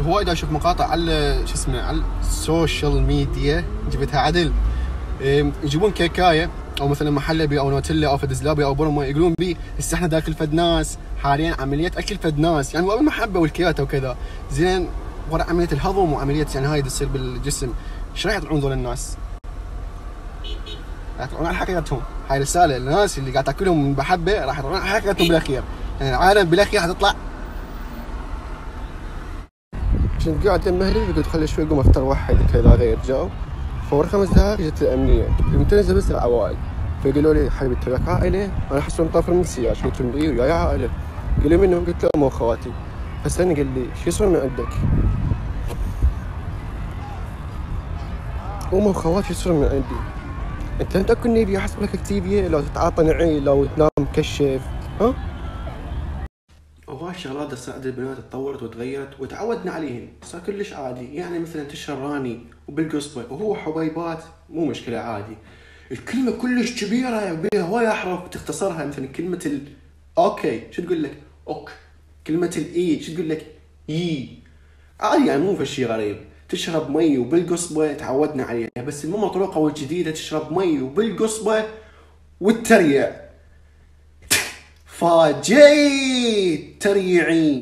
هوايد اشوف مقاطع على شو اسمه على السوشيال ميديا جبتها عدل. يجيبون كيكايه او مثلا محل بي او نوتيلا او فدزلابي او برمه يقولون بي هسه احنا داخل فد ناس حاليا عمليه اكل فد ناس يعني بالمحبه والكياته وكذا زين ورا عمليه الهضم وعمليه يعني هاي تصير بالجسم. ايش راح يطلعون ذول الناس؟ راح يطلعون على حقيقتهم. هاي رساله للناس اللي قاعد تاكلهم من محبه راح يطلعون على حقيقتهم بالاخير. يعني العالم بالاخير حتطلع. كنت قاعد مهلي قلت خلي شوي قوم افطر وحد كذا غير جو. فور 5 دقائق جت الامنيه قمت انزل بس العوائل فقالوا لي حبيبي انت وياك عائله؟ انا احس طافر من السياج قلت لهم اي وياي عائله. قال لي منهم؟ قلت له مو خواتي. فسالني قال لي شو يصير من عندك؟ مو خواتي شو يصير من عندي؟ انت متاكد اني ابي احسب لك اكتيفيه لو تتعاطى نعي لو تنام مكشف ها؟ وهاي الشغلات تساعد البنات تطورت وتغيرت وتعودنا عليهن صار كلش عادي. يعني مثلا تشرب راني وبالقصبه وهو حبيبات مو مشكله عادي. الكلمه كلش كبيره بها هواي احرف تختصرها مثلا كلمه اوكي شو تقول لك اوك. كلمه الاي شو تقول لك يي. عادي يعني مو فشي غريب. تشرب مي وبالقصبه تعودنا عليها بس مو مطروقه والجديده تشرب مي وبالقصبه والتريع. فاجيت تريعين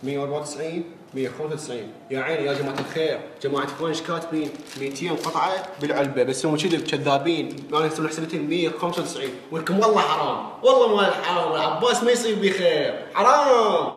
194 195 يا عيني يا جماعه الخير. جماعه اخوان ايش كاتبين 200 قطعه بالعلبه بس هم كذب كذابين. انا اسوي حسبتين 195 ولكم والله حرام والله ما حرام. العباس ما يصيب بخير حرام.